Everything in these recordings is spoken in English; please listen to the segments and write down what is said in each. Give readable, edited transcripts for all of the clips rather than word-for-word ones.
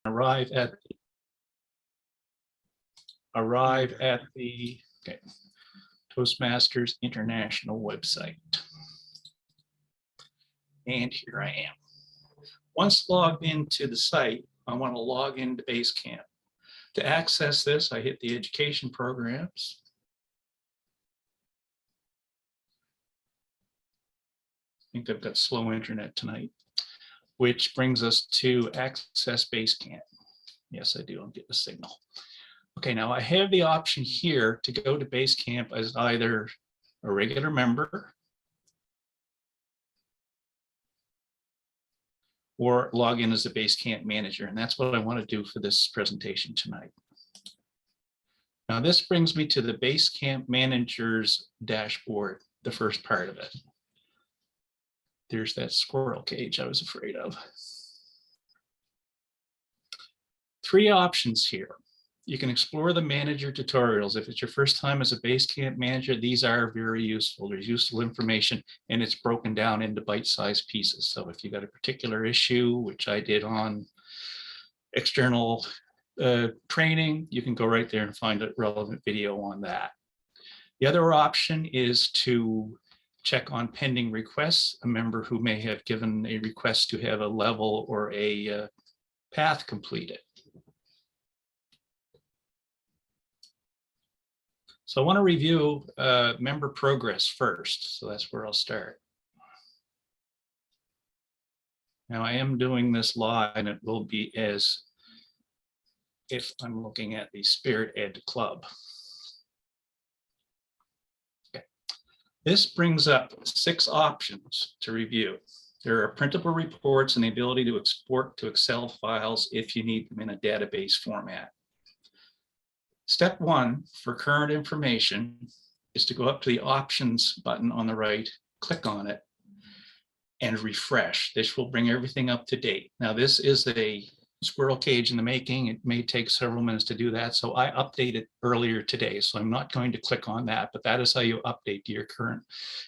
arrive at the Toastmasters International website. And here I am. Once logged into the site, I want to log into Basecamp. To access this, I hit the education programs. I think I've got slow internet tonight, which brings us to access Basecamp. Yes, I do. I'm getting a signal. Okay, now I have the option here to go to Basecamp as either a regular member or log in as a Basecamp manager. And that's what I want to do for this presentation tonight. Now this brings me to the Basecamp manager's dashboard, the first part of it. There's that squirrel cage I was afraid of. 3 options here. You can explore the manager tutorials. If it's your first time as a Basecamp manager, these are very useful. There's useful information and it's broken down into bite-sized pieces. So if you got a particular issue, which I did on external training, you can go right there and find a relevant video on that. The other option is to check on pending requests, a member who may have given a request to have a level or a path completed. So I want to review member progress first. So that's where I'll start. Now I am doing this live and it will be as if I'm looking at the Spirit Ed Club. Okay. This brings up 6 options to review. There are printable reports and the ability to export to Excel files if you need them in a database format. Step 1 for current information is to go up to the options button on the right, click on it, and refresh. This will bring everything up to date. Now, this is a squirrel cage in the making. It may take several minutes to do that. So I updated earlier today. So I'm not going to click on that, but that is how you update to your current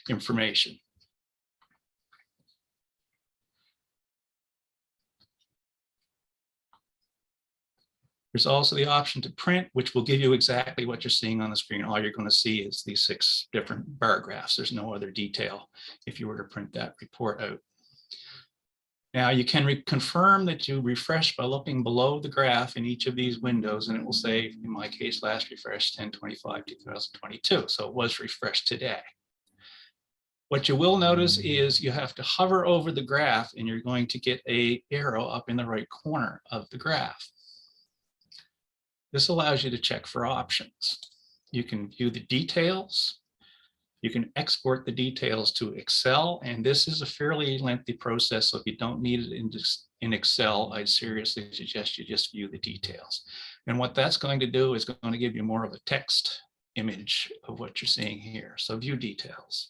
information. There's also the option to print, which will give you exactly what you're seeing on the screen. All you're going to see is these 6 different bar graphs. There's no other detail if you were to print that report out. Now you can confirm that you refresh by looking below the graph in each of these windows, and it will say, in my case, last refreshed 10/25/2022. So it was refreshed today. What you will notice is you have to hover over the graph and you're going to get an arrow up in the right corner of the graph. This allows you to check for options. You can view the details. You can export the details to Excel, and this is a fairly lengthy process. So if you don't need it in Excel, I'd seriously suggest you just view the details. And what that's going to do is going to give you more of a text image of what you're seeing here. So view details.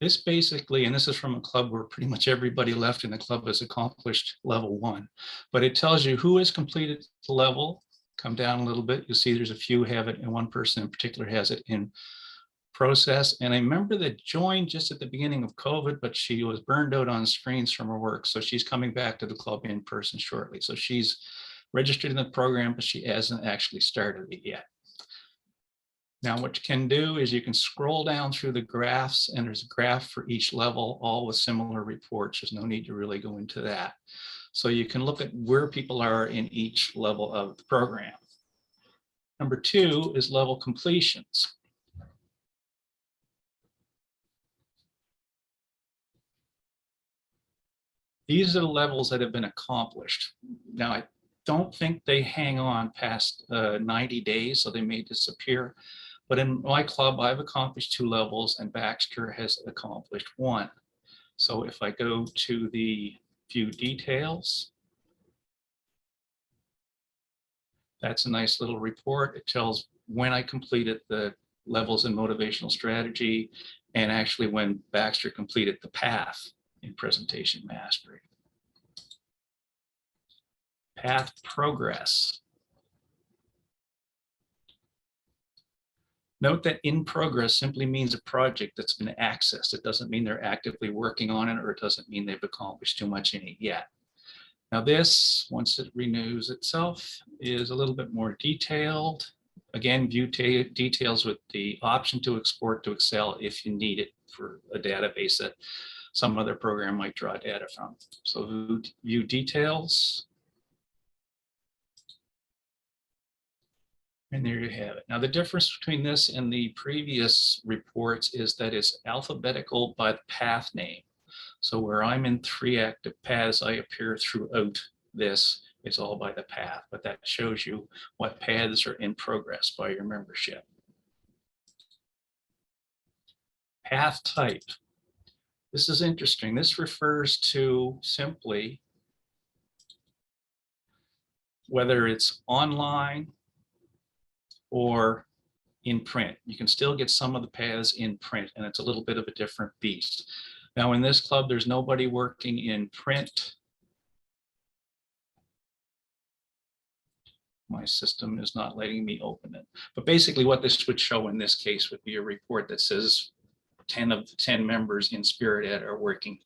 This basically, and this is from a club where pretty much everybody left in the club has accomplished level 1, but it tells you who has completed the level. Come down a little bit, you'll see there's a few have it, and one person in particular has it in process. And I remember that joined just at the beginning of COVID, but she was burned out on screens from her work. So she's coming back to the club in person shortly. So she's registered in the program, but she hasn't actually started it yet. Now, what you can do is you can scroll down through the graphs, and there's a graph for each level, all with similar reports. There's no need to really go into that. So you can look at where people are in each level of the program. Number 2 is level completions. These are the levels that have been accomplished. Now, I don't think they hang on past 90 days, so they may disappear. But in my club, I've accomplished 2 levels and Baxter has accomplished 1. So if I go to the view details, that's a nice little report. It tells when I completed the levels in motivational strategy and actually when Baxter completed the path in presentation mastery. Path progress. Note that in progress simply means a project that's been accessed. It doesn't mean they're actively working on it, or it doesn't mean they've accomplished too much in it yet. Now this, once it renews itself, is a little bit more detailed. Again, view details with the option to export to Excel if you need it for a database that some other program might draw data from. So view details. And there you have it. Now the difference between this and the previous reports is that it's alphabetical by the path name. So where I'm in 3 active paths, I appear throughout this. It's all by the path, but that shows you what paths are in progress by your membership. Path type. This is interesting. This refers to simply whether it's online or in print. You can still get some of the paths in print, and it's a little bit of a different beast. Now in this club, there's nobody working in print. My system is not letting me open it. But basically what this would show in this case would be a report that says 10 of the 10 members in Spirit Ed are working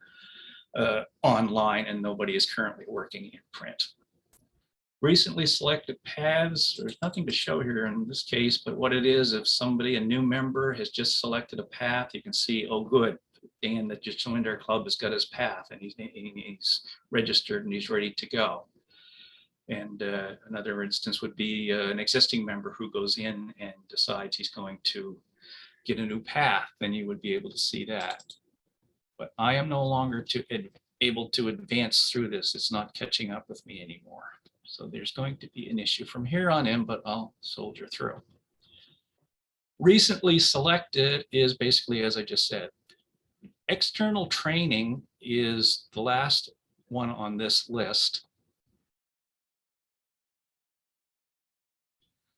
online, and nobody is currently working in print. Recently selected paths, there's nothing to show here in this case, but what it is, if somebody, a new member, has just selected a path, you can see, oh good, Dan that just joined our club has got his path, and he's registered and he's ready to go. And another instance would be an existing member who goes in and decides he's going to get a new path, then you would be able to see that. But I am no longer able to advance through this. It's not catching up with me anymore. So there's going to be an issue from here on in, but I'll soldier through. Recently selected is basically, as I just said, external training is the last one on this list.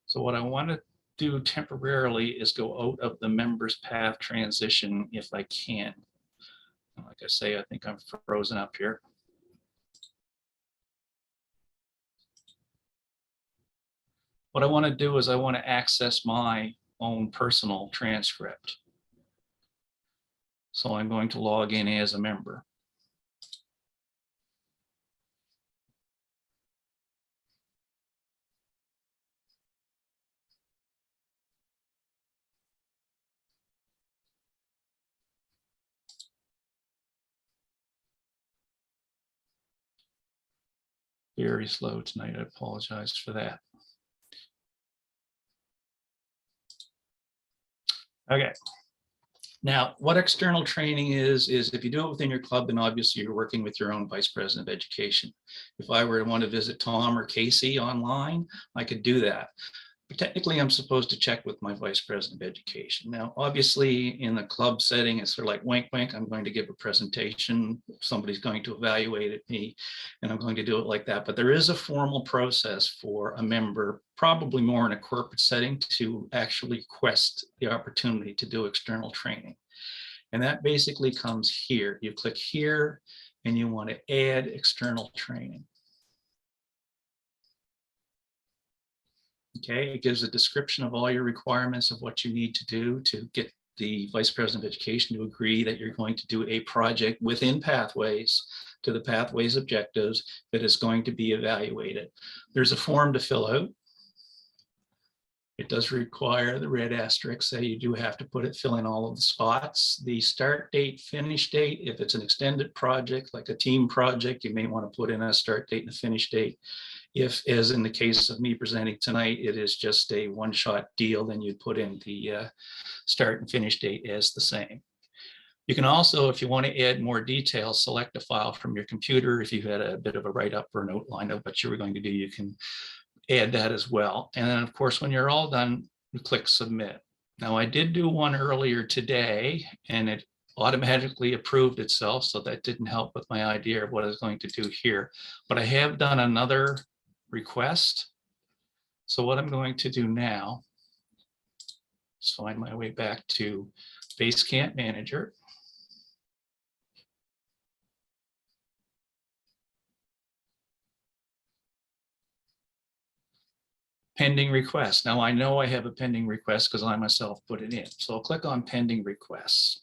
So what I want to do temporarily is go out of the members path transition if I can. Like I say, I think I'm frozen up here. What I want to do is I want to access my own personal transcript. So I'm going to log in as a member. Very slow tonight. I apologize for that. Okay. Now, what external training is if you do it within your club, then obviously you're working with your own vice president of education. If I were to want to visit Tom or Casey online, I could do that. But technically, I'm supposed to check with my vice president of education. Now, obviously, in the club setting, it's sort of like wink, wink, I'm going to give a presentation. Somebody's going to evaluate me, and I'm going to do it like that. But there is a formal process for a member, probably more in a corporate setting, to actually request the opportunity to do external training. And that basically comes here. You click here, and you want to add external training. Okay, it gives a description of all your requirements of what you need to do to get the vice president of education to agree that you're going to do a project within Pathways to the Pathways objectives that is going to be evaluated. There's a form to fill out. It does require the red asterisk, so you do have to fill in all of the spots. The start date, finish date, if it's an extended project, like a team project, you may want to put in a start date and a finish date. If, as in the case of me presenting tonight, it is just a one-shot deal, then you put in the start and finish date as the same. You can also, if you want to add more details, select a file from your computer. If you had a bit of a write-up or an outline of what you were going to do, you can add that as well. And then, of course, when you're all done, you click submit. Now, I did do one earlier today, and it automatically approved itself, so that didn't help with my idea of what I was going to do here. But I have done another request. So what I'm going to do now is find my way back to Basecamp Manager. pending request. Now I know I have a pending request because I myself put it in. So I'll click on pending requests.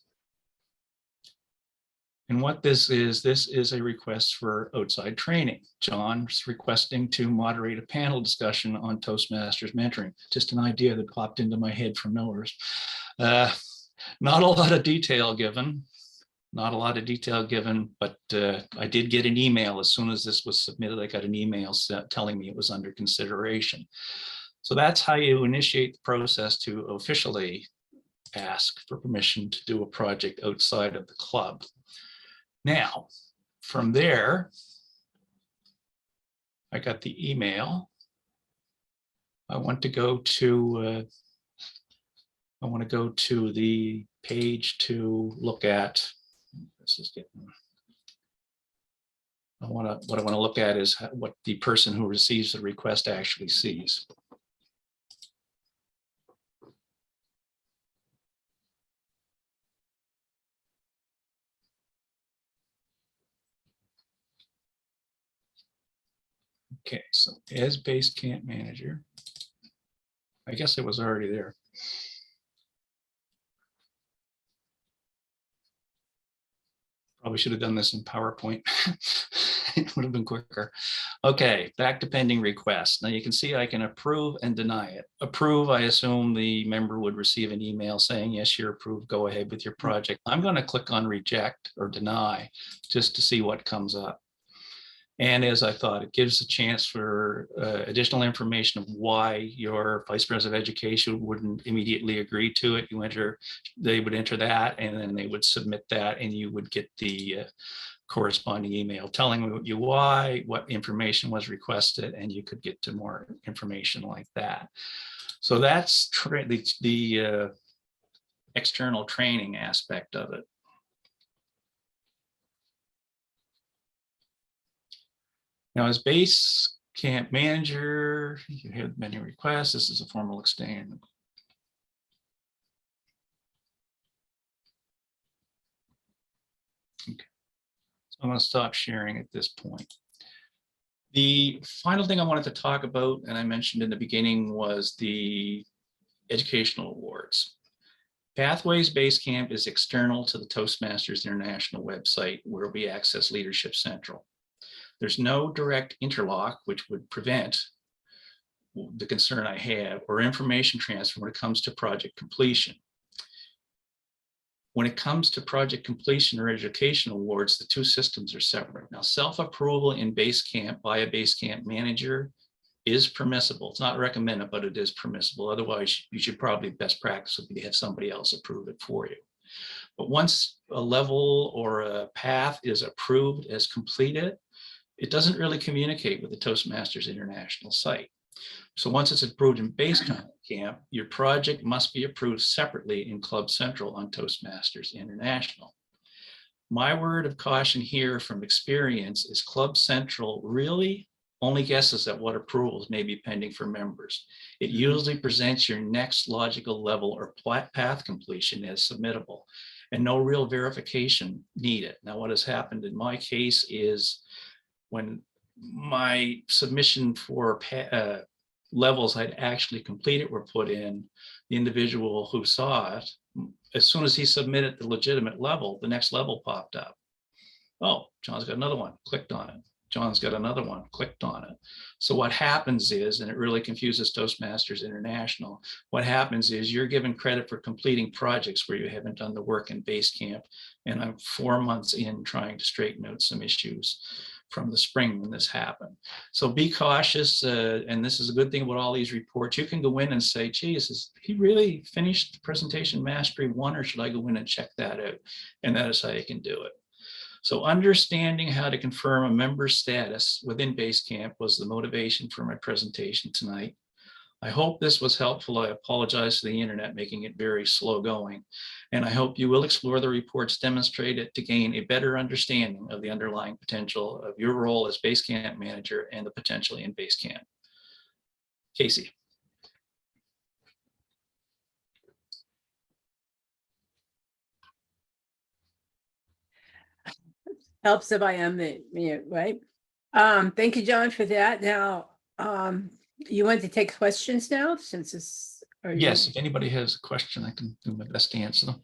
And what this is a request for outside training. John's requesting to moderate a panel discussion on Toastmasters mentoring. Just an idea that popped into my head from nowhere. Not a lot of detail given. Not a lot of detail given, but I did get an email as soon as this was submitted. I got an email telling me it was under consideration. So that's how you initiate the process to officially ask for permission to do a project outside of the club. Now, from there, I got the email. I want to go to the page to look at. This is getting. What I want to look at is what the person who receives the request actually sees. Okay, so as Basecamp manager, I guess it was already there. Probably should have done this in PowerPoint. It would have been quicker. Okay, back to pending request. Now you can see I can approve and deny it. Approve, I assume the member would receive an email saying, yes, you're approved, go ahead with your project. I'm going to click on reject or deny just to see what comes up. And as I thought, it gives a chance for additional information of why your vice president of education wouldn't immediately agree to it. They would enter that, and then they would submit that, and you would get the corresponding email telling you why, what information was requested, and you could get to more information like that. So that's the external training aspect of it. Now, as Basecamp manager, you have many requests. This is a formal extend. Okay, so I'm going to stop sharing at this point. The final thing I wanted to talk about, and I mentioned in the beginning, was the educational awards. Pathways Basecamp is external to the Toastmasters International website where we access Leadership Central. There's no direct interlock, which would prevent the concern I have, or information transfer when it comes to project completion. When it comes to project completion or education awards, the two systems are separate. Now, self-approval in Basecamp by a Basecamp manager is permissible. It's not recommended, but it is permissible. Otherwise, you should probably, best practice would be to have somebody else approve it for you. But once a level or a path is approved as completed, it doesn't really communicate with the Toastmasters International site. So once it's approved in Basecamp, your project must be approved separately in Club Central on Toastmasters International. My word of caution here from experience is Club Central really only guesses at what approvals may be pending for members. It usually presents your next logical level or path completion as submittable, and no real verification needed. Now, what has happened in my case is when my submission for levels I'd actually completed were put in, the individual who saw it, as soon as he submitted the legitimate level, the next level popped up. Oh, John's got another one, clicked on it. John's got another one, clicked on it. So what happens is, and it really confuses Toastmasters International, what happens is you're given credit for completing projects where you haven't done the work in Basecamp. And I'm 4 months in trying to straighten out some issues from the spring when this happened. So be cautious, and this is a good thing about all these reports. You can go in and say, geez, is he really finished the presentation mastery 1, or should I go in and check that out? And that is how you can do it. So understanding how to confirm a member's status within Basecamp was the motivation for my presentation tonight. I hope this was helpful. I apologize to the internet making it very slow going. And I hope you will explore the reports demonstrated to gain a better understanding of the underlying potential of your role as Basecamp manager and the potential in Basecamp. Casey. Helps if I am the mute, right? Thank you, John, for that. Now, You want to take questions now, since it's. Yes, if anybody has a question, I can do my best to answer them.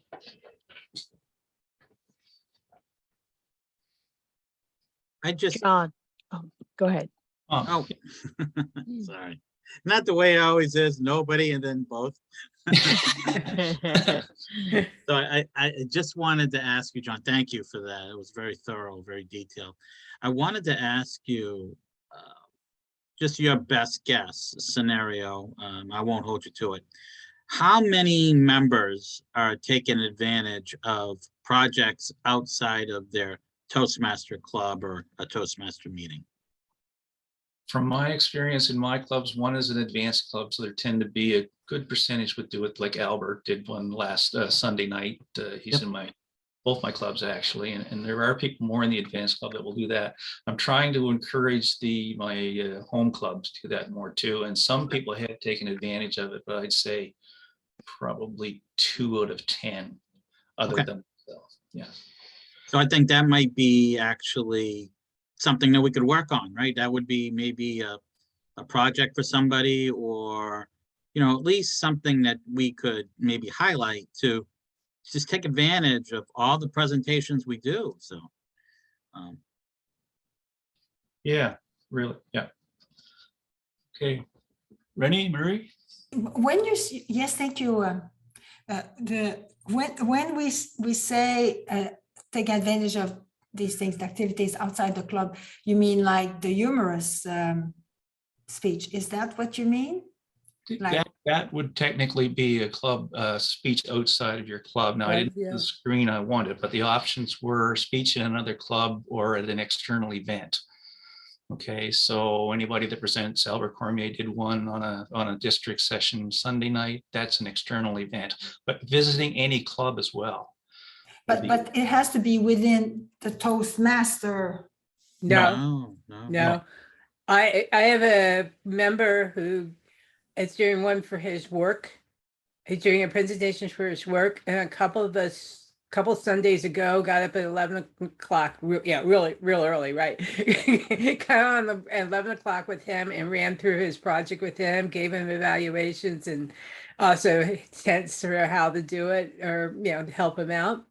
I just, John, go ahead. oh, sorry. Not the way it always is, nobody and then both. So I just wanted to ask you, John, thank you for that. It was very thorough, very detailed. I wanted to ask you, just your best guess scenario. I won't hold you to it. How many members are taking advantage of projects outside of their Toastmaster club or a Toastmaster meeting? From my experience in my clubs, one is an advanced club, so there tend to be a good percentage would do it, like Albert did one last Sunday night. He's in both my clubs actually, and there are people more in the advanced club that will do that. I'm trying to encourage my home clubs to do that more too, and some people have taken advantage of it, but I'd say probably 2 out of 10 other than myself. Yeah. So I think that might be actually something that we could work on, right? That would be maybe a project for somebody, or, you know, at least something that we could maybe highlight to just take advantage of all the presentations we do. So, Yeah, really. Yeah. Okay. Rennie, Marie? When you yes, thank you. When we say take advantage of these things, activities outside the club, you mean like the humorous speech? Is that what you mean? Like, that would technically be a club speech outside of your club. Now, I didn't do the screen I wanted, but the options were speech in another club or at an external event. Okay, so anybody that presents, Albert Cormier did one on a district session Sunday night. That's an external event, but visiting any club as well. but it has to be within the Toastmaster. No. I have a member who is doing one for his work. He's doing a presentation for his work, and a couple Sundays ago, got up at 11 o'clock. Real early, right? Got on at 11 o'clock with him and ran through his project with him, gave him evaluations and also hints for how to do it, or, you know, help him out.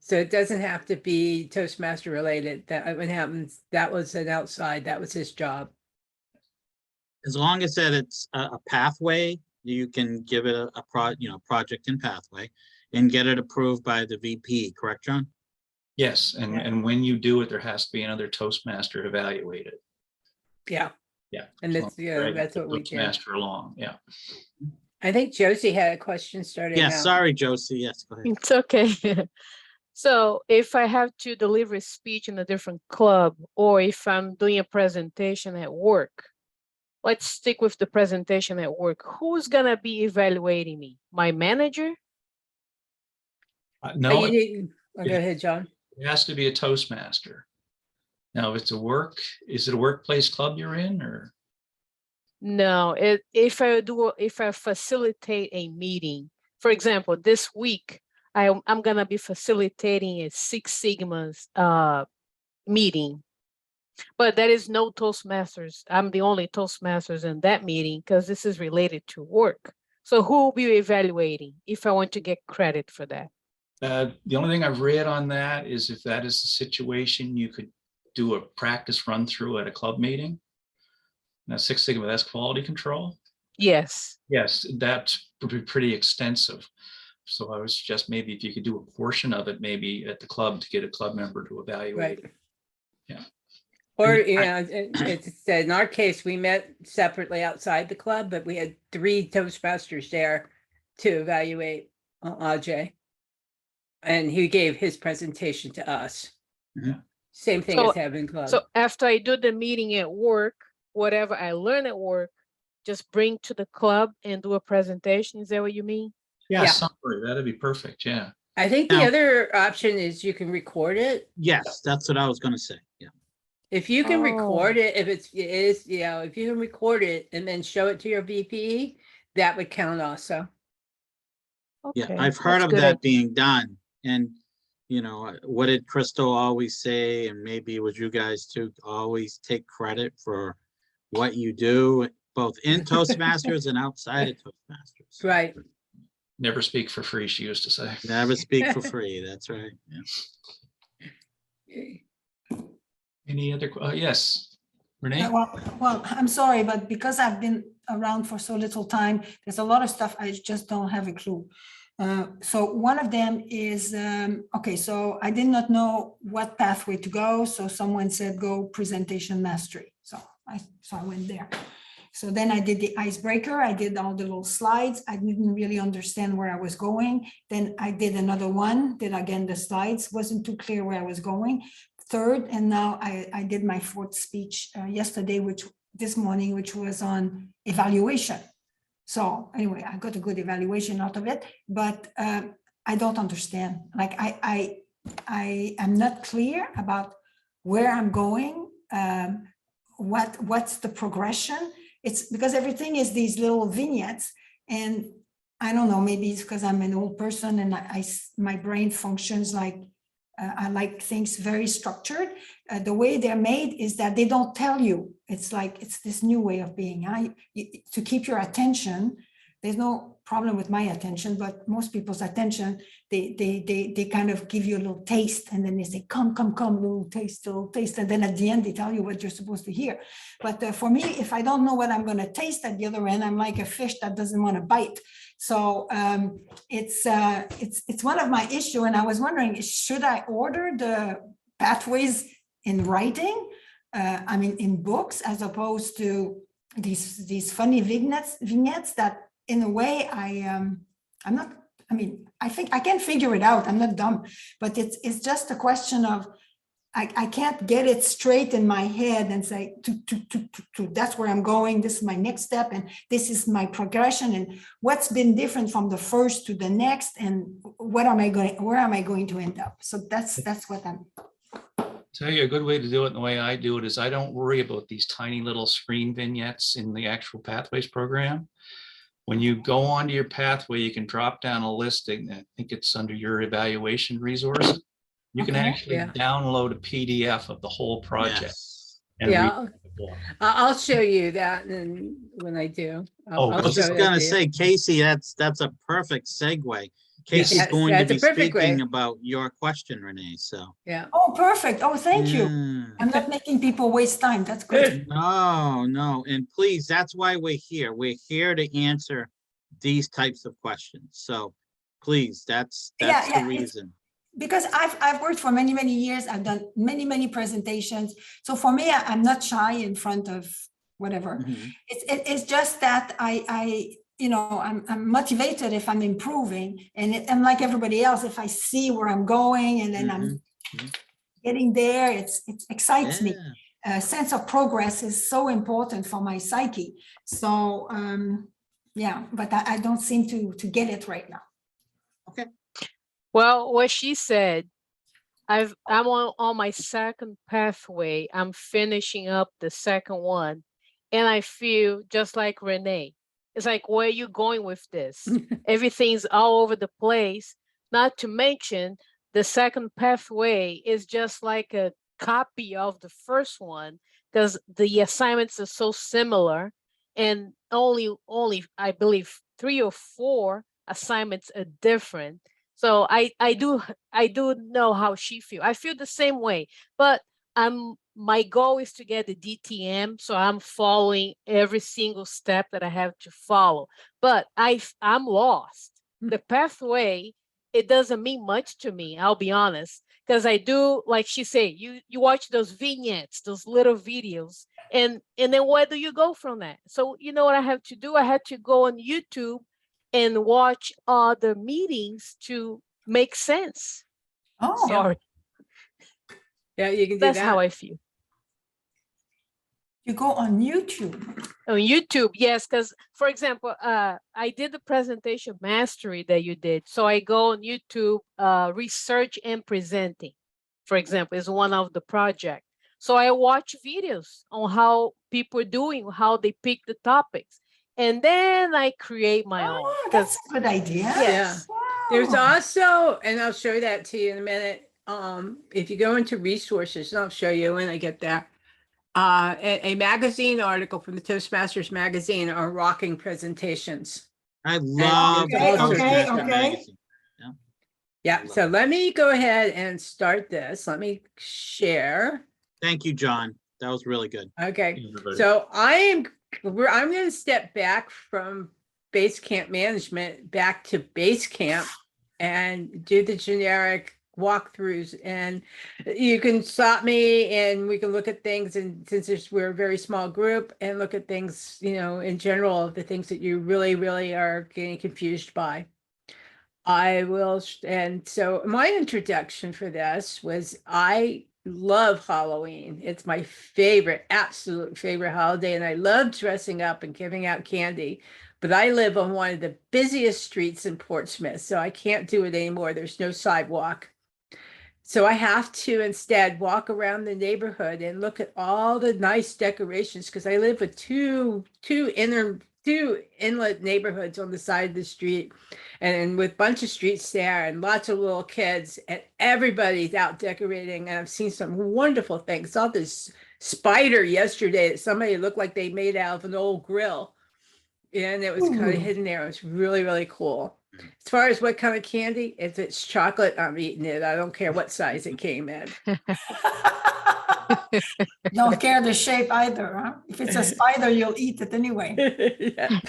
So it doesn't have to be Toastmaster related. That what happens, that was an outside, that was his job. as long as that it's a pathway, you can give it a project in pathway and get it approved by the VP, correct, John? Yes, and when you do it, there has to be another Toastmaster evaluated. Yeah. Yeah. And that's, that's what we did. Toastmaster along, yeah. I think Josie had a question starting out. Yes, sorry, Josie. Yes, go ahead. It's okay. So if I have to deliver a speech in a different club, or if I'm doing a presentation at work, let's stick with the presentation at work. Who's gonna be evaluating me? My manager? No, Go ahead, John. it has to be a Toastmaster. Now, if it's is it a workplace club you're in, or? No, if I facilitate a meeting, for example, this week, I'm gonna be facilitating a Six Sigma's meeting, but there is no Toastmasters. I'm the only Toastmasters in that meeting because this is related to work. So who will be evaluating if I want to get credit for that? The only thing I've read on that is if that is the situation, you could do a practice run through at a club meeting. Now, Six Sigma, that's quality control. Yes. Yes, that would be pretty extensive. So I would suggest maybe if you could do a portion of it, maybe at the club to get a club member to evaluate it. Yeah. Or, it's in our case, we met separately outside the club, but we had 3 Toastmasters there to evaluate Ajay. And he gave his presentation to us. Yeah. Same thing as having club. So after I do the meeting at work, whatever I learn at work, just bring to the club and do a presentation. Is that what you mean? Yeah, summary, that'd be perfect. Yeah. I think the other option is you can record it. Yes, that's what I was going to say. Yeah. If you can record it, if you can record it and then show it to your VP, that would count also. Okay, Yeah, I've heard of that being done. And, you know, what did Crystal always say? And maybe it was you guys too, always take credit for what you do. both in Toastmasters and outside of Toastmasters. Right. Never speak for free, she used to say. Never speak for free, that's right. Yeah. Any other, yes, Renee? Well, I'm sorry, but because I've been around for so little time, there's a lot of stuff I just don't have a clue. So one of them is, okay, so I did not know what pathway to go. So someone said, go presentation mastery. So I went there. So then I did the icebreaker. I did all the little slides. I didn't really understand where I was going. Then I did another one, did again the slides, wasn't too clear where I was going. Third, and now I did my fourth speech yesterday, this morning, which was on evaluation. So anyway, I got a good evaluation out of it, but I don't understand. Like I am not clear about where I'm going. What's the progression? It's because everything is these little vignettes, and I don't know, maybe it's because I'm an old person and my brain functions like I like things very structured. The way they're made is that they don't tell you. It's like, it's this new way of being. To keep your attention, there's no problem with my attention, but most people's attention, they kind of give you a little taste, and then they say, come, little taste, and then at the end they tell you what you're supposed to hear. But for me, if I don't know what I'm going to taste at the other end, I'm like a fish that doesn't want to bite. So it's one of my issue, and I was wondering, should I order the pathways in writing? I mean, in books, as opposed to these funny vignettes that, in a way, I'm not. I mean, I think I can figure it out. I'm not dumb, but it's just a question of I can't get it straight in my head and say, that's where I'm going. This is my next step, and this is my progression, and what's been different from the first to the next, and where am I going to end up? So that's what I'm. Tell you a good way to do it, and the way I do it is I don't worry about these tiny little screen vignettes in the actual Pathways program. When you go onto your pathway, you can drop down a listing. I think it's under your evaluation resources. You can actually download a PDF of the whole project. Yes. And Yeah, read the book. I'll show you that, and when I do. Oh, I was just gonna say, Casey, that's a perfect segue. Casey's Yes, going to that's a be perfect way. speaking about your question, Renee, so. Yeah. Oh, perfect. Oh, thank you. Yeah. I'm not making people waste time. That's good. No, and please, that's why we're here. We're here to answer these types of questions. So please, that's the reason. Because I've worked for many years. I've done many presentations. So for me, I'm not shy in front of whatever. Mhm. It's just that I'm motivated if I'm improving, and like everybody else, if I see where I'm going and then I'm getting there, it excites me. A sense of progress is so important for my psyche. So but I don't seem to get it right now. Okay. Well, what she said, I'm on my second pathway. I'm finishing up the second one, and I feel just like Renee. It's like, where are you going with this? Everything's all over the place. Not to mention, the second pathway is just like a copy of the first one, because the assignments are so similar, and only I believe 3 or 4 assignments are different. So I do know how she feels. I feel the same way, but my goal is to get the DTM, so I'm following every single step that I have to follow. But I'm lost. The pathway, it doesn't mean much to me, I'll be honest, because I do, like she said, you watch those vignettes, those little videos, and then where do you go from that? So you know what I have to do? I had to go on YouTube and watch other meetings to make sense. Oh, Sorry. Yeah, you can do That's that. how I feel. you go on YouTube. On YouTube, yes, because for example, I did the presentation mastery that you did. So I go on YouTube, research and presenting, for example, is one of the project. So I watch videos on how people are doing, how they pick the topics. And then I create my own. Oh, that's a good idea. Yes. There's Wow. also, and I'll show that to you in a minute. If you go into resources, and I'll show you when I get there. a magazine article from the Toastmasters magazine on rocking presentations. I love the okay, Toastmaster okay. magazine. Yeah, so let me go ahead and start this. Let me share. Thank you, John. That was really good. Okay, Everybody. so I'm going to step back from Basecamp management back to Basecamp and do the generic walkthroughs. And you can stop me and we can look at things. And since we're a very small group, and look at things, you know, in general, the things that you really, really are getting confused by. I will, and so my introduction for this was I love Halloween. It's my favorite, absolute favorite holiday, and I love dressing up and giving out candy. But I live on one of the busiest streets in Portsmouth, so I can't do it anymore. There's no sidewalk. So I have to instead walk around the neighborhood and look at all the nice decorations because I live with two inlet neighborhoods on the side of the street, and with a bunch of streets there and lots of little kids, and everybody's out decorating. And I've seen some wonderful things. Saw this spider yesterday that somebody looked like they made out of an old grill, and it was kind of Ooh. hidden there. It was really, really cool. As far as what kind of candy, if it's chocolate, I'm eating it. I don't care what size it came in. Don't care the shape either, huh? If it's a spider, you'll eat it anyway. Yeah.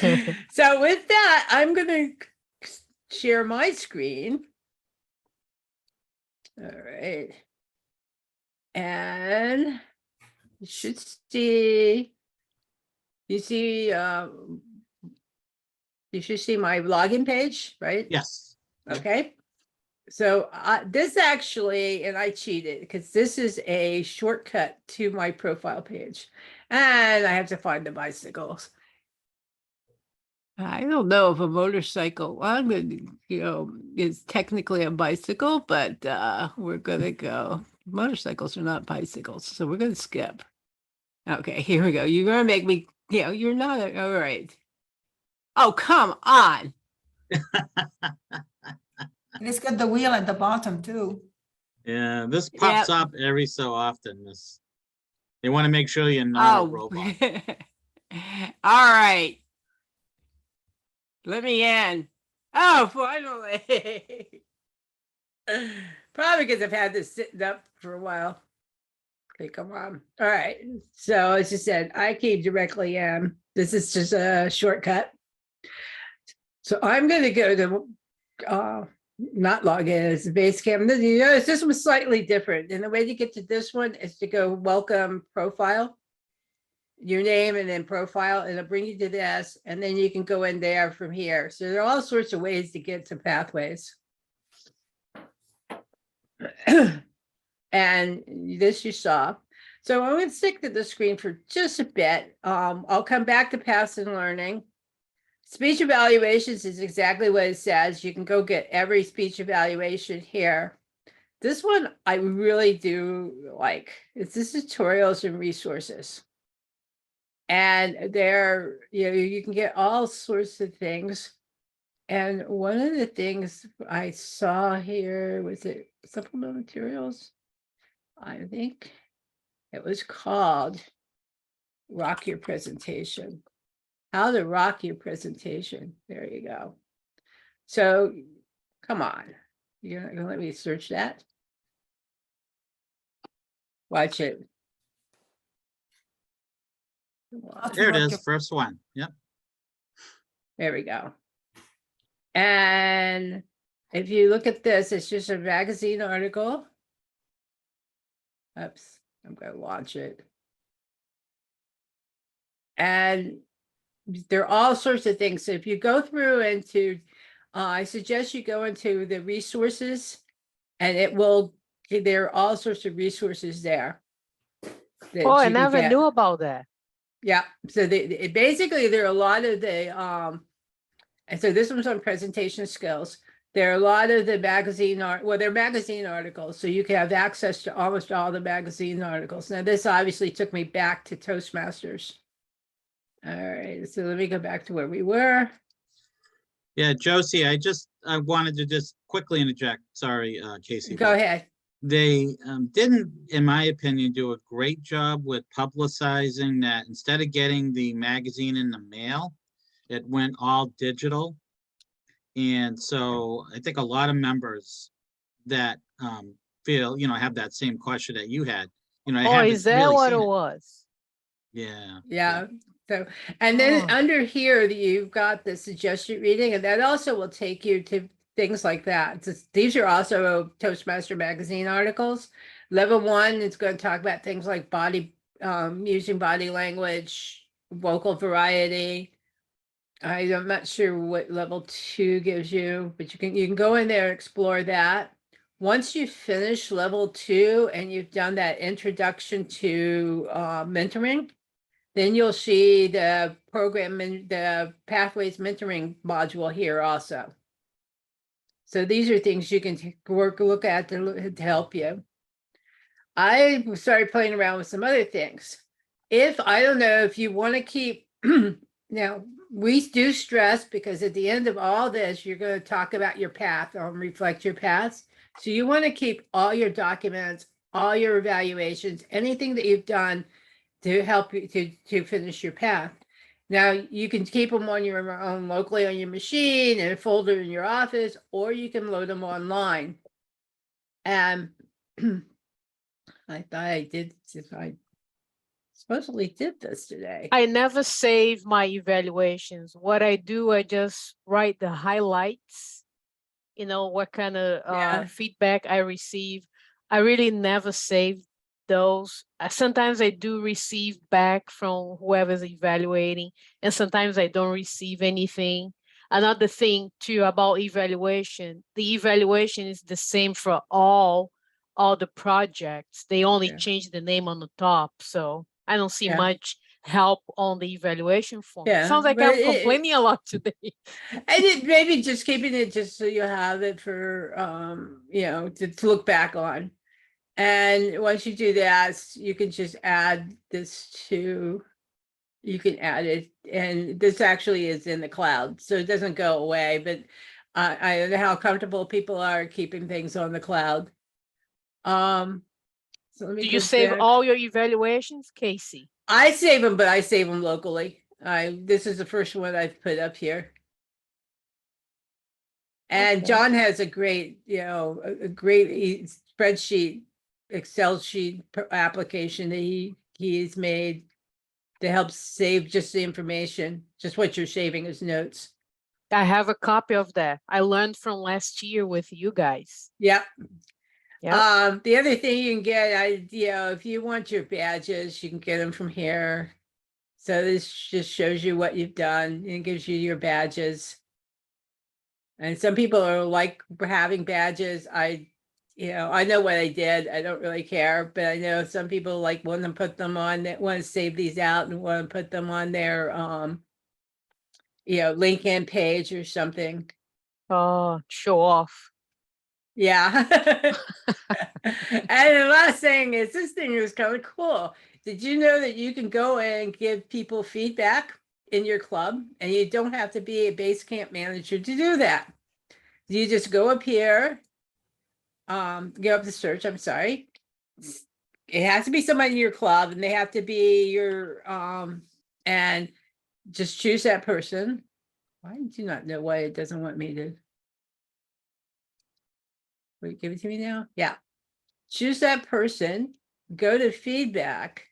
So with that, I'm going to share my screen. All right. And you should see, you should see my login page, right? Yes. Okay. So this actually, and I cheated because this is a shortcut to my profile page, and I have to find the bicycles. I don't know if a motorcycle, I'm going to, is technically a bicycle, but we're going to go. Motorcycles are not bicycles, so we're going to skip. Okay, here we go. You're going to make me, you're not, all right. Oh, come on. And it's got the wheel at the bottom too. Yeah, this pops Yep. up every so often. They want to make sure you're not a robot. All right. Let me in. Oh, finally. Probably because I've had this sitting up for a while. Okay, come on. All right. So as you said, I came directly in. This is just a shortcut. So I'm going to go to not log in as the Basecamp. You notice this was slightly different. And the way to get to this one is to go welcome profile, your name and then profile, and it'll bring you to this. And then you can go in there from here. So there are all sorts of ways to get to pathways. And this you saw. So I'm going to stick to the screen for just a bit. I'll come back to passive learning. Speech evaluations is exactly what it says. You can go get every speech evaluation here. This one I really do like. It's this tutorials and resources. And there, you can get all sorts of things. And one of the things I saw here, was it supplemental materials? I think it was called Rock Your Presentation. How to rock your presentation. There you go. So come on. You're not gonna let me search that? Watch it. There it is, first one. Yep. There we go. And if you look at this, it's just a magazine article. Oops, I'm gonna launch it. And there are all sorts of things. So if you go through into, I suggest you go into the resources, and there are all sorts of resources there. Oh, I never knew about that. Yeah, so basically there are a lot of the, and so this one's on presentation skills. There are a lot of the magazine they're magazine articles, so you can have access to almost all the magazine articles. Now this obviously took me back to Toastmasters. All right, so let me go back to where we were. Yeah, Josie, I wanted to just quickly interject. Sorry, Casey. Go ahead. they didn't, in my opinion, do a great job with publicizing that instead of getting the magazine in the mail, it went all digital. And so I think a lot of members that feel, have that same question that you had, I Oh, haven't is that really what it seen it. was? Yeah. Yeah. So, and then Oh. under here, you've got the suggested reading, and that also will take you to things like that. These are also Toastmaster magazine articles. Level 1 is going to talk about things like using body language, vocal variety. I'm not sure what level 2 gives you, but you can go in there and explore that. Once you finish level 2 and you've done that introduction to mentoring, then you'll see the program and the Pathways mentoring module here also. So these are things you can look at to help you. I started playing around with some other things. I don't know if you want to keep, now we do stress because at the end of all this, you're going to talk about your path or reflect your paths. So you want to keep all your documents, all your evaluations, anything that you've done to help you to finish your path. Now you can keep them on your own locally on your machine in a folder in your office, or you can load them online. And I thought I supposedly did this today. I never save my evaluations. What I do, I just write the highlights, what kind of Yeah. feedback I receive. I really never save those. Sometimes I do receive back from whoever's evaluating, and sometimes I don't receive anything. Another thing too about evaluation, the evaluation is the same for all the projects. They only Yeah. change the name on the top. So I don't see Yeah. much help on the evaluation form. Yeah, Sounds like but I'm complaining a lot today. And maybe just keeping it just so you have it for to look back on. And once you do that, you can just add this you can add it, and this actually is in the cloud, so it doesn't go away, but I don't know how comfortable people are keeping things on the cloud. So let me Do go you save back. all your evaluations, Casey? I save them, but I save them locally. This is the first one I've put up here. And Okay. John has a great, a great spreadsheet, Excel sheet application that he's made to help save just the information, just what you're saving as notes. I have a copy of that. I learned from last year with you guys. Yep. Yep. The other thing you can get, if you want your badges, you can get them from here. So this just shows you what you've done and gives you your badges. And some people are like having badges. I know what I did. I don't really care, but I know some people like want to put them on, that want to save these out and want to put them on their LinkedIn page or something. Oh, show off. Yeah. And the last thing is, this thing is kind of cool. Did you know that you can go and give people feedback in your club, and you don't have to be a Basecamp manager to do that? You just go up here, go up to search, I'm sorry. It has to be somebody in your club, and they have to be your and just choose that person. Why do you not know why it doesn't want me to? Wait, give it to me now. Yeah. Choose that person, go to feedback.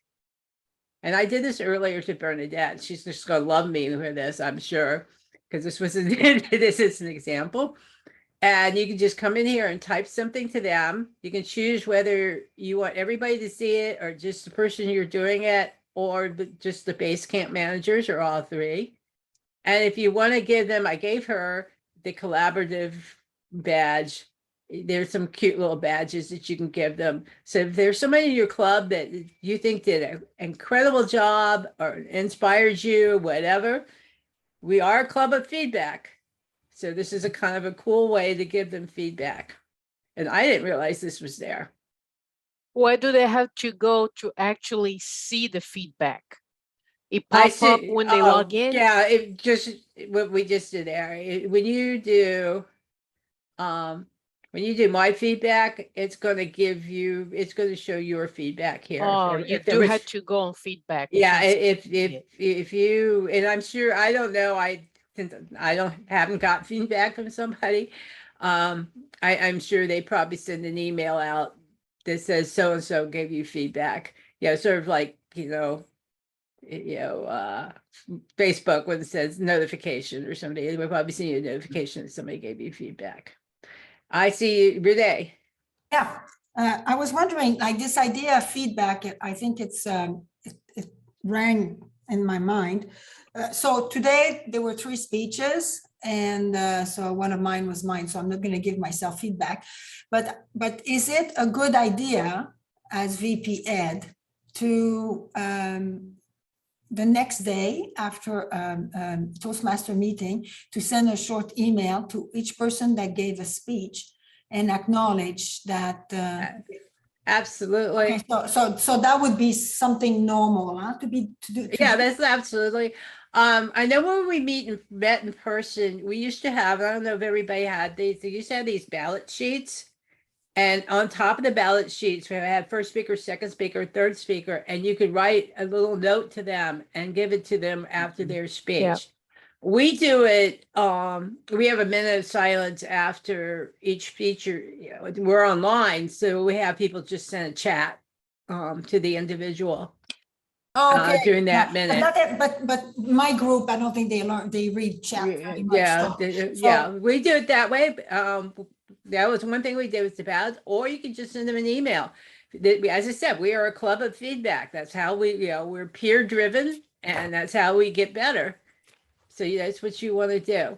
And I did this earlier to Bernadette. She's just gonna love me for this, I'm sure, because this was this is an example. And you can just come in here and type something to them. You can choose whether you want everybody to see it, or just the person you're doing it, or just the Basecamp managers, or all three. And if you want to give them, I gave her the collaborative badge. There's some cute little badges that you can give them. So if there's somebody in your club that you think did an incredible job or inspired you, whatever, we are a club of feedback. So this is a kind of a cool way to give them feedback. And I didn't realize this was there. Where do they have to go to actually see the feedback? It I pops up see. when they log in? Yeah, it just what we just did there. When you do when you do my feedback, it's gonna give you, it's gonna show your feedback here. Oh, you If there do was- have to go on feedback. Yeah, to see if you, and I'm sure, I don't know, since I haven't got feedback from somebody. I'm sure they probably send an email out that says so-and-so gave you feedback. Sort of like, Facebook when it says notification or somebody, they would probably send you a notification that somebody gave you feedback. I see you, Renee. Yeah, I was wondering, like this idea of feedback, I think it rang in my mind. So today there were 3 speeches, and so one of mine was mine, so I'm not going to give myself feedback. But is it a good idea as VP Ed to the next day after Toastmaster meeting to send a short email to each person that gave a speech and acknowledge that? Absolutely. Okay, so that would be something normal, huh? To do. Yeah, that's absolutely. I know when we met in person, we used to have, I don't know if everybody had these, they used to have these ballot sheets. And on top of the ballot sheets, we had first speaker, second speaker, third speaker, and you could write a little note to them and give it to them after their speech. Yeah. We do it, we have a minute of silence after each feature. We're online, so we have people just send a chat to the individual during that Yeah, minute. but my group, I don't think they read chat very much. Yeah, we do it that way. That was one thing we did with the ballots, or you can just send them an email. As I said, we are a club of feedback. That's how we're peer driven, and that's how we get better. So that's what you want to do.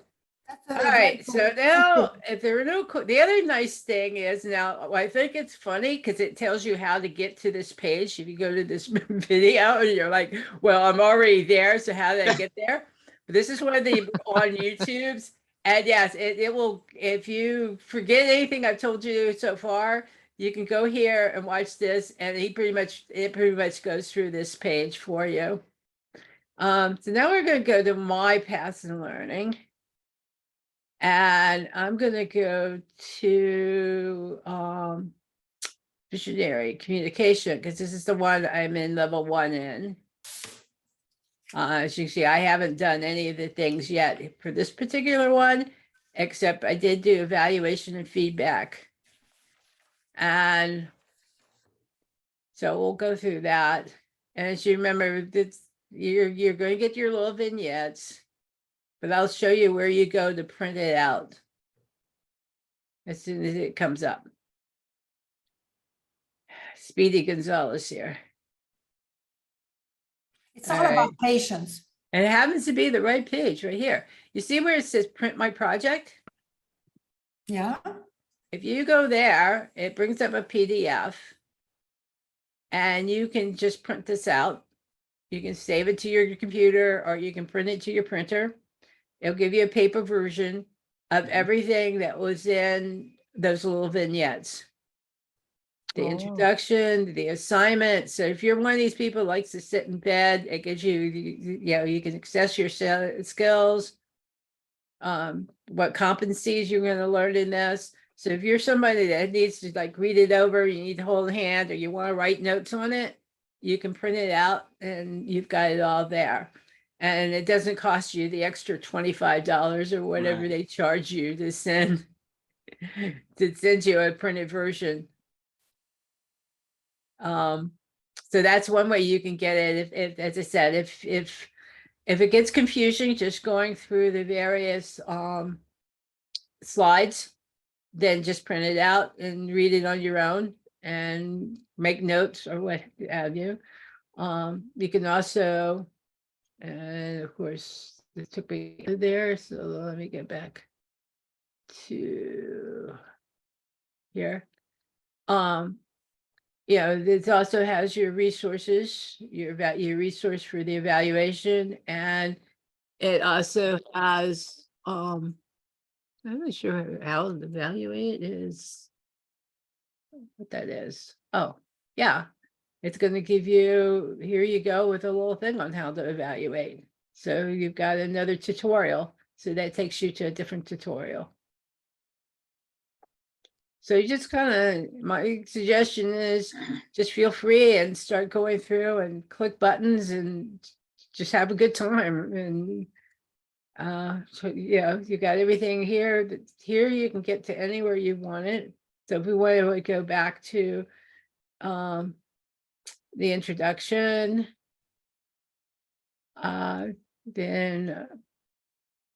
All right, so now if there are the other nice thing is now I think it's funny because it tells you how to get to this page. If you go to this video and you're like, well, I'm already there, so how did I get there? But this is one of the on YouTube's, and yes, it will, if you forget anything I've told you so far, you can go here and watch this, and it pretty much goes through this page for you. So now we're going to go to my paths in learning. And I'm going to go to visionary communication because this is the one I'm in level 1 in. As you can see, I haven't done any of the things yet for this particular one, except I did do evaluation and feedback. And so we'll go through that. And as you remember, you're going to get your little vignettes. But I'll show you where you go to print it out as soon as it comes up. Speedy Gonzalez here. It's all about patience. And it happens to be the right page right here. You see where it says print my project? Yeah. If you go there, it brings up a PDF. And you can just print this out. You can save it to your computer or you can print it to your printer. It'll give you a paper version of everything that was in those little vignettes. The introduction, the assignment. So if you're one of these people who likes to sit in bed, it gives you, you can access your skills, what competencies you're going to learn in this. So if you're somebody that needs to like read it over, you need to hold a hand or you want to write notes on it, you can print it out and you've got it all there. And it doesn't cost you the extra $25 or whatever they charge you to send you a printed version. So that's one way you can get it. If as I said, if it gets confusing, just going through the various slides, then just print it out and read it on your own and make notes or what have you. You can also, and of course, it took me there. So let me get back to here. This also has your resources, your resource for the evaluation, and it also has I'm not sure how to evaluate is what that is. Oh, yeah. It's going to give you, here you go with a little thing on how to evaluate. So you've got another tutorial. So that takes you to a different tutorial. So you just kind of, my suggestion is just feel free and start going through and click buttons and just have a good time. And so yeah, you got everything here. Here you can get to anywhere you want it. So if we want to go back to the introduction, then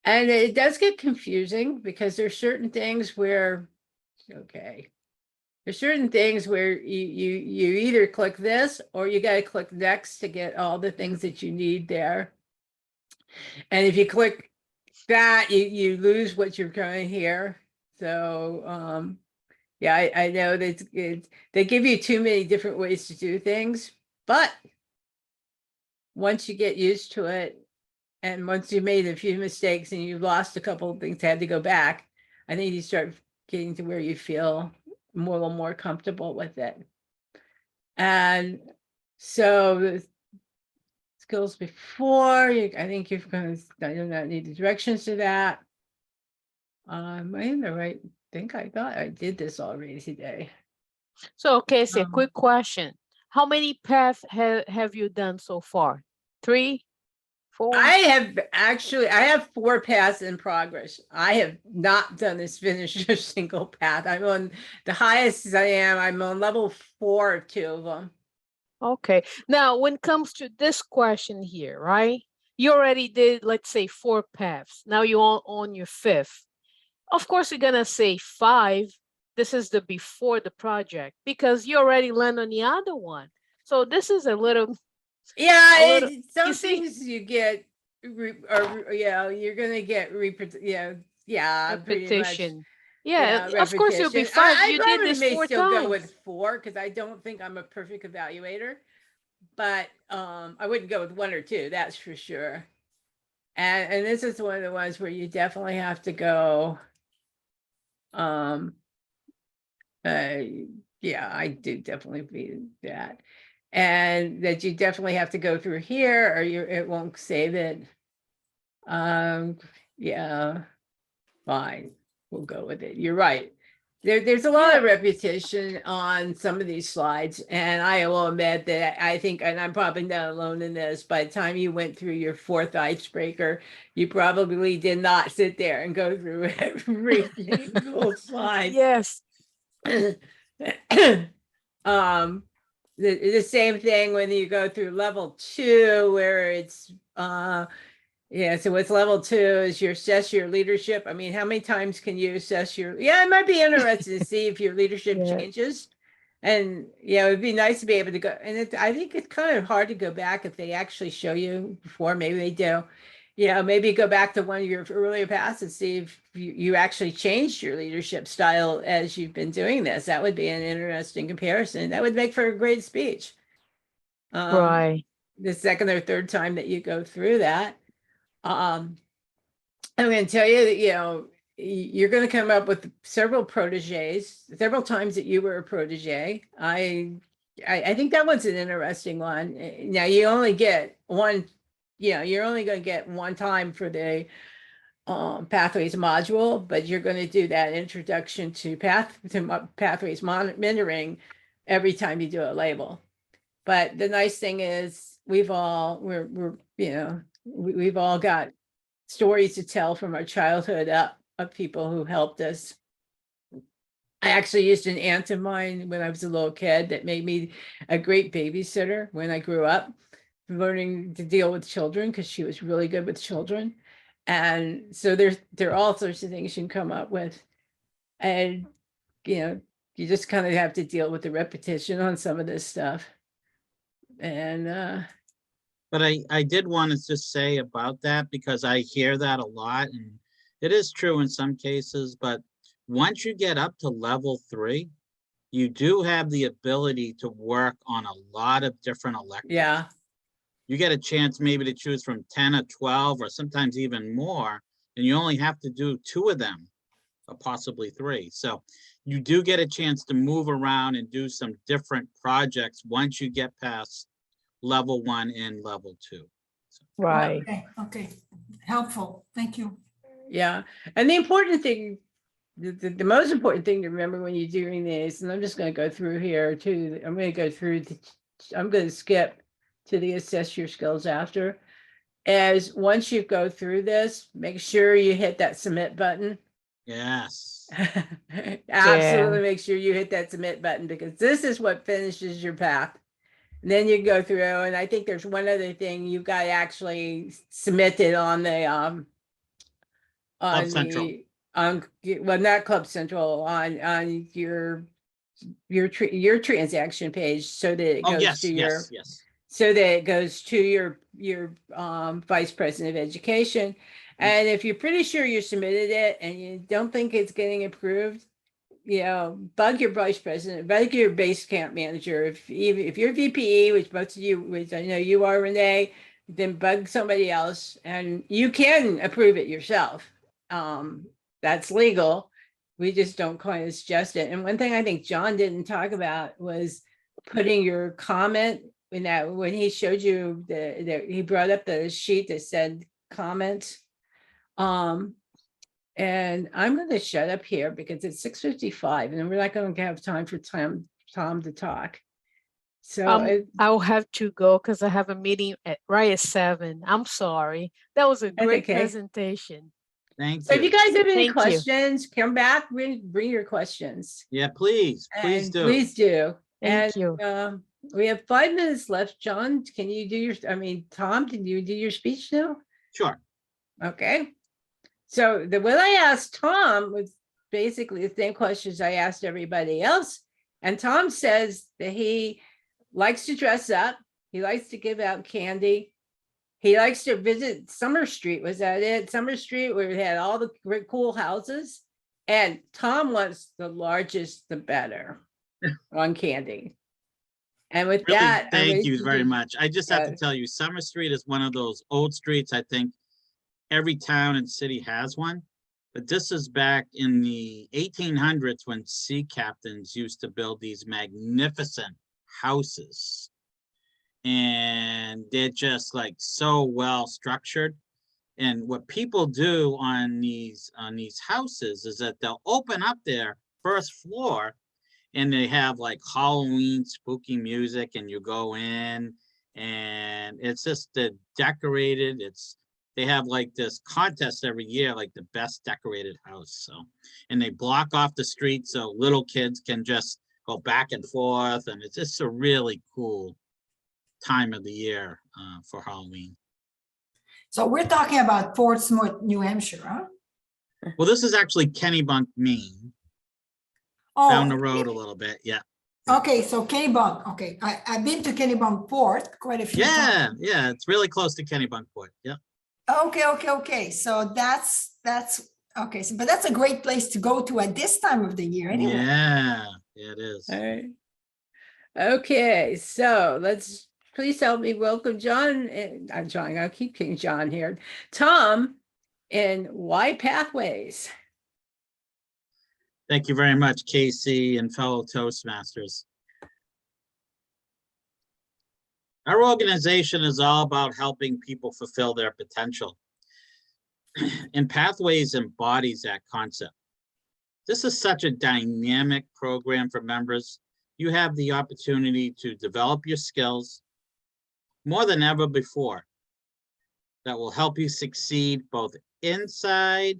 and it does get confusing because there's certain things where, okay, there's certain things where you either click this or you got to click next to get all the things that you need there. And if you click that, you lose what you're going here. So yeah, I know that they give you too many different ways to do things, but once you get used to it, and once you made a few mistakes and you lost a couple of things, had to go back, I think you start getting to where you feel a little more comfortable with it. And so the skills before, I think you're going to, I do not need the directions to that. Am I in the right? I think I did this already today. So, Casey, a quick question. How many paths have you done so far? 3, 4? I have 4 paths in progress. I have not done this finish a single path. I'm on the highest I'm on level 4 of 2 of them. Okay. Now, when it comes to this question here, right? You already did, let's say, 4 paths. Now you're on your 5th. Of course, you're gonna say 5. This is the before the project because you already land on the other one. So this is a little. Yeah, some you see? things you get, yeah, you're gonna get pretty much. Repetition. Yeah, Yeah, of course you'll be repetition. 5. I You did probably this may 4 still go times. with 4 because I don't think I'm a perfect evaluator, but I wouldn't go with 1 or 2, that's for sure. And this is one of the ones where you definitely have to go. Yeah, I do definitely be that. And that you definitely have to go through here or it won't save it. Yeah, fine, we'll go with it. You're right. There's a lot of repetition on some of these slides, and I will admit that I think, and I'm probably not alone in this, by the time you went through your 4th icebreaker, you probably did not sit there and go through every single slide. Yes. The same thing when you go through level 2 where it's yeah, so what's level 2 is you assess your leadership. I mean, how many times can you assess your, it might be interesting to see if your leadership changes. And yeah, it'd be nice to be able to go, and I think it's kind of hard to go back if they actually show you before, maybe they do. Maybe go back to one of your earlier paths and see if you actually changed your leadership style as you've been doing this. That would be an interesting comparison. That would make for a great speech. Right. The second or third time that you go through that. I'm going to tell you that, you're going to come up with several proteges, several times that you were a protege. I think that one's an interesting one. Now you only get one, you're only going to get one time for the pathways module, but you're going to do that introduction to pathways mentoring every time you do a label. But the nice thing is we've all got stories to tell from our childhood up of people who helped us. I actually used an aunt of mine when I was a little kid that made me a great babysitter when I grew up, learning to deal with children because she was really good with children. And so there are all sorts of things you can come up with. And, you just kind of have to deal with the repetition on some of this stuff. And But I did want to just say about that because I hear that a lot and it is true in some cases, but once you get up to level 3, you do have the ability to work on a lot of different electives. yeah. You get a chance maybe to choose from 10 or 12 or sometimes even more, and you only have to do 2 of them or possibly 3. So you do get a chance to move around and do some different projects once you get past level 1 and level 2. So. Right. Okay, helpful, thank you. Yeah, and the important thing the most important thing to remember when you're doing this, and I'm just going to go through here too. I'm going to go through I'm going to skip to the assess your skills after. As once you go through this, make sure you hit that submit button. Yes. Absolutely make sure you hit that submit button, because this is what finishes your path. And then you go through, and I think there's one other thing you've got to actually submit it on the Club Central. well, not Club Central, on your transaction page, so that it Oh, goes yes, to your yes. so that it goes to your vice president of education. And if you're pretty sure you submitted it and you don't think it's getting approved, you know, bug your vice president, bug your base camp manager. If you're VPE, which most of you, which I know you are, Renee, then bug somebody else, and you can approve it yourself. That's legal. We just don't kind of suggest it. And one thing I think John didn't talk about was putting your comment when he showed you he brought up the sheet that said comments. And I'm going to shut up here because it's 6:55 and we're not going to have time for Tom to talk. So I'll have to go because I have a meeting right at 7. I'm sorry. That was a great presentation. Thank so you. if you guys have any Thank you. questions, come back, bring your questions. Yeah, please And do. Please do. Thank And you. we have 5 minutes left. John, can you do Tom, can you do your speech now? Sure. Okay. So what I asked Tom was basically the same questions I asked everybody else. And Tom says that he likes to dress up. He likes to give out candy. He likes to visit Summer Street. Was that it? Summer Street, where it had all the great cool houses. And Tom wants the largest, the better on candy. And with Really, that, thank you very much. I just have to tell you, Summer Street is one of those old streets. I think every town and city has one, but this is back in the 1800s when sea captains used to build these magnificent houses. And they're just like so well structured. And what people do on these houses is that they'll open up their first floor and they have like Halloween spooky music, and you go in and it's just decorated. They have like this contest every year, like the best decorated house. So, and they block off the street so little kids can just go back and forth. And it's just a really cool time of the year for Halloween. So we're talking about Portsmouth, New Hampshire, huh? Well, this is actually Kennebunk, Maine. Oh, Down the road a little bit, yeah. Okay, so Kennebunk. Okay, I've been to Kennebunk Port quite a few times. Yeah, it's really close to Kennebunk Port. Yeah. Okay. So that's okay. So, but that's a great place to go to at this time of the year, anyway. Yeah, it is. All right. Okay, so let's please help me welcome John. I'm John. I'll keep King John here. Tom, and why Pathways? Thank you very much, Casey and fellow Toastmasters. Our organization is all about helping people fulfill their potential. And Pathways embodies that concept. This is such a dynamic program for members. You have the opportunity to develop your skills more than ever before that will help you succeed both inside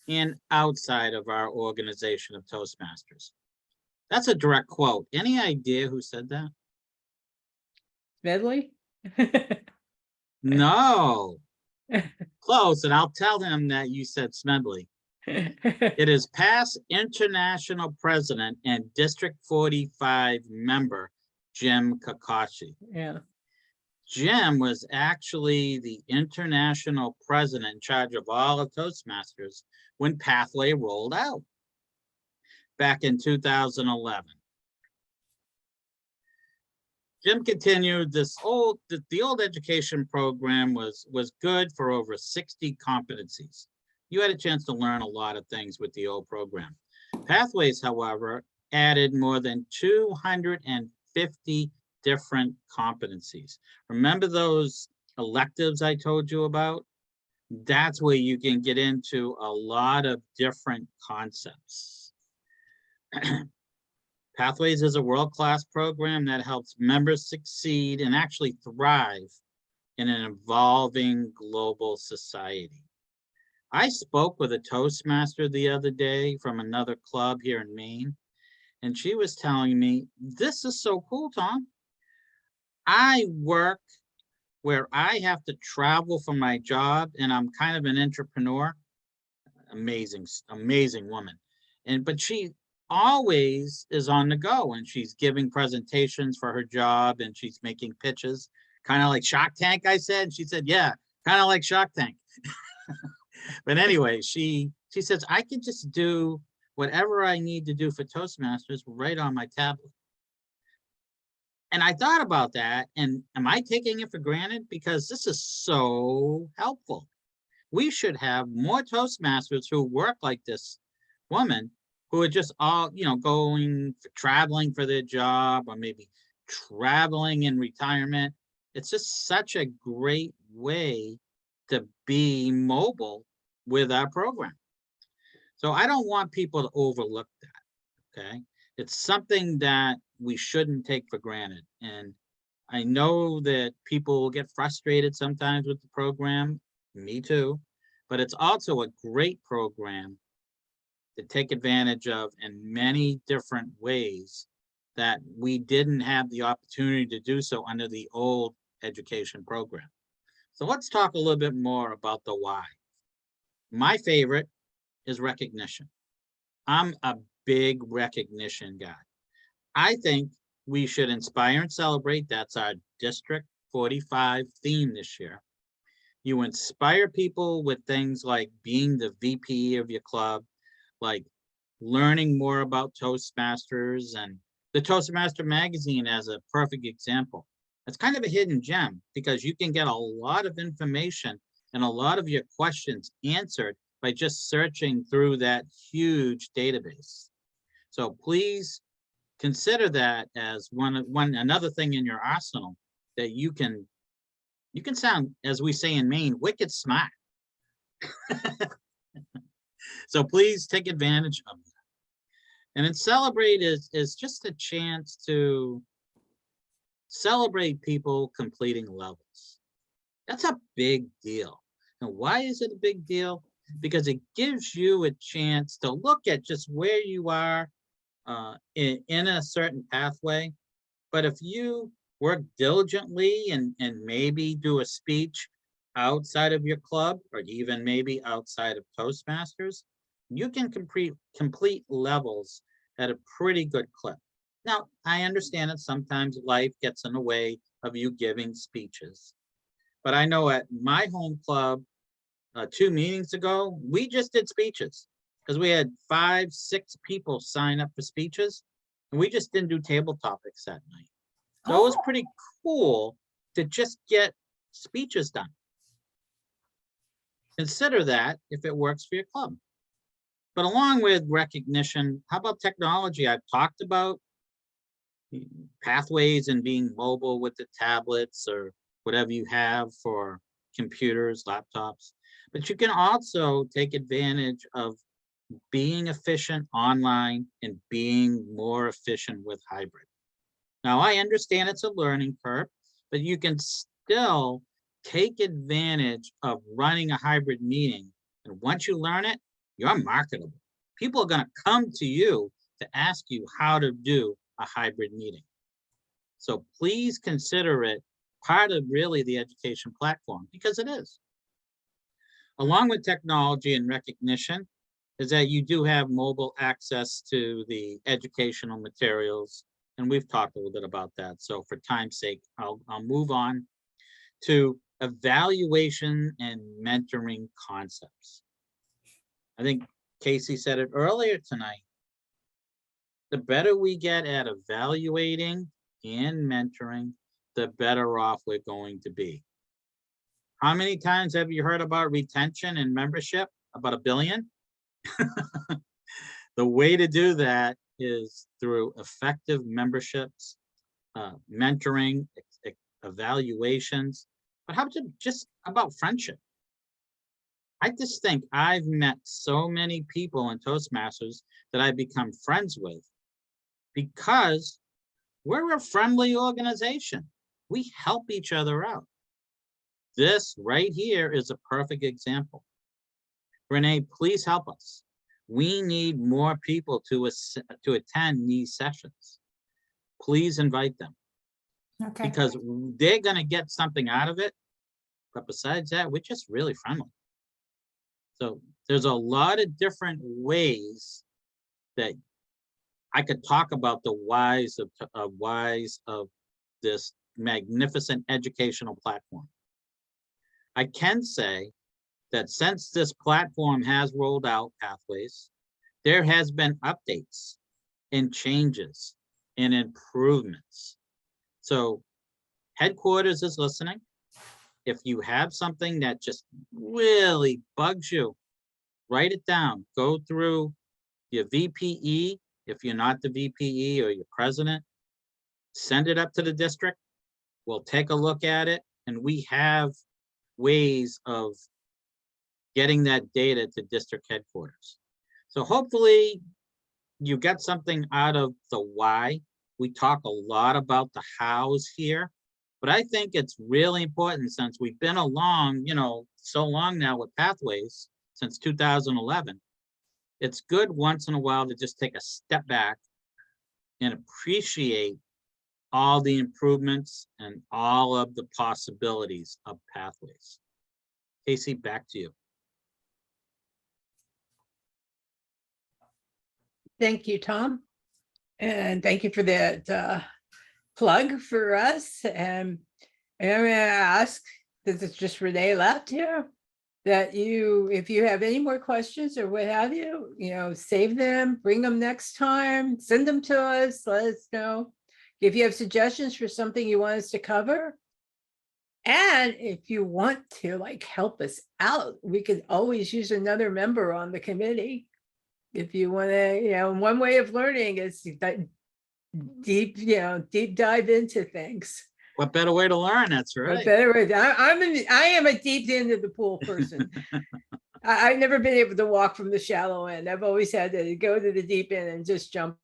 and outside of our organization of Toastmasters. That's a direct quote. Any idea who said that? Medley? No. Close, and I'll tell him that you said Smedley. It is past international president and District 45 member, Jim Kakashi. Yeah. Jim was actually the international president in charge of all of Toastmasters when Pathway rolled out back in 2011. Jim continued the old education program was good for over 60 competencies. You had a chance to learn a lot of things with the old program. Pathways, however, added more than 250 different competencies. Remember those electives I told you about? that's where you can get into a lot of different concepts. Pathways is a world-class program that helps members succeed and actually thrive in an evolving global society. I spoke with a Toastmaster the other day from another club here in Maine, and she was telling me, this is so cool, Tom. I work where I have to travel for my job, and I'm kind of an entrepreneur. Amazing, amazing woman. But she always is on the go, and she's giving presentations for her job, and she's making pitches, kind of like Shark Tank, I said. She said, yeah, kind of like Shark Tank. But anyway, she says, I can just do whatever I need to do for Toastmasters right on my tablet. And I thought about that, and am I taking it for granted? Because this is so helpful. We should have more Toastmasters who work like this woman, who are just all, going traveling for their job, or maybe traveling in retirement. It's just such a great way to be mobile with our program. So I don't want people to overlook that, okay? It's something that we shouldn't take for granted. And I know that people will get frustrated sometimes with the program, me too, but it's also a great program to take advantage of in many different ways that we didn't have the opportunity to do so under the old education program. So let's talk a little bit more about the why. My favorite is recognition. I'm a big recognition guy. I think we should inspire and celebrate. That's our District 45 theme this year. You inspire people with things like being the VP of your club, like learning more about Toastmasters, and the Toastmaster magazine as a perfect example. It's kind of a hidden gem because you can get a lot of information and a lot of your questions answered by just searching through that huge database. So please consider that as another thing in your arsenal that you can sound, as we say in Maine, wicked smart. So please take advantage of that. And then celebrate is just a chance to celebrate people completing levels. That's a big deal. And why is it a big deal? Because it gives you a chance to look at just where you are in a certain pathway. But if you work diligently and maybe do a speech outside of your club, or even maybe outside of Toastmasters, you can complete levels at a pretty good clip. Now, I understand that sometimes life gets in the way of you giving speeches. But I know at my home club, 2 meetings ago, we just did speeches because we had 5, 6 people sign up for speeches, and we just didn't do table topics that night. So it was pretty cool to just get speeches done. Consider that if it works for your club. But along with recognition, how about technology? I've talked about pathways and being mobile with the tablets or whatever you have for computers, laptops. But you can also take advantage of being efficient online and being more efficient with hybrid. Now, I understand it's a learning curve, but you can still take advantage of running a hybrid meeting. And once you learn it, you're marketable. People are going to come to you to ask you how to do a hybrid meeting. So please consider it part of really the education platform, because it is. Along with technology and recognition is that you do have mobile access to the educational materials. And we've talked a little bit about that. So for time's sake, I'll move on to evaluation and mentoring concepts. I think Casey said it earlier tonight. The better we get at evaluating and mentoring, the better off we're going to be. How many times have you heard about retention and membership? About 1 billion? The way to do that is through effective memberships, mentoring, evaluations. But how about just about friendship? I just think I've met so many people in Toastmasters that I've become friends with because we're a friendly organization. We help each other out. This right here is a perfect example. Renee, please help us. We need more people to attend these sessions. Please invite them Okay. because they're going to get something out of it. But besides that, we're just really friendly. So there's a lot of different ways that I could talk about the whys of this magnificent educational platform. I can say that since this platform has rolled out Pathways, there has been updates and changes and improvements. So headquarters is listening. If you have something that just really bugs you, write it down. Go through your VPE, if you're not the VPE or your president, send it up to the district. We'll take a look at it, and we have ways of getting that data to district headquarters. So hopefully you get something out of the why. We talk a lot about the hows here, but I think it's really important since we've been along, so long now with Pathways since 2011. It's good once in a while to just take a step back and appreciate all the improvements and all of the possibilities of Pathways. Casey, back to you. Thank you, Tom. And thank you for that plug for us. And I'm going to ask, since it's just Renee left here, that if you have any more questions or what have you, save them, bring them next time, send them to us, let us know. If you have suggestions for something you want us to cover, and if you want to help us out, we could always use another member on the committee. If you want to, one way of learning is that deep dive into things. What better way to learn? That's right. What better way? I am a deep into the pool person. I've never been able to walk from the shallow end. I've always had to go to the deep end and just jump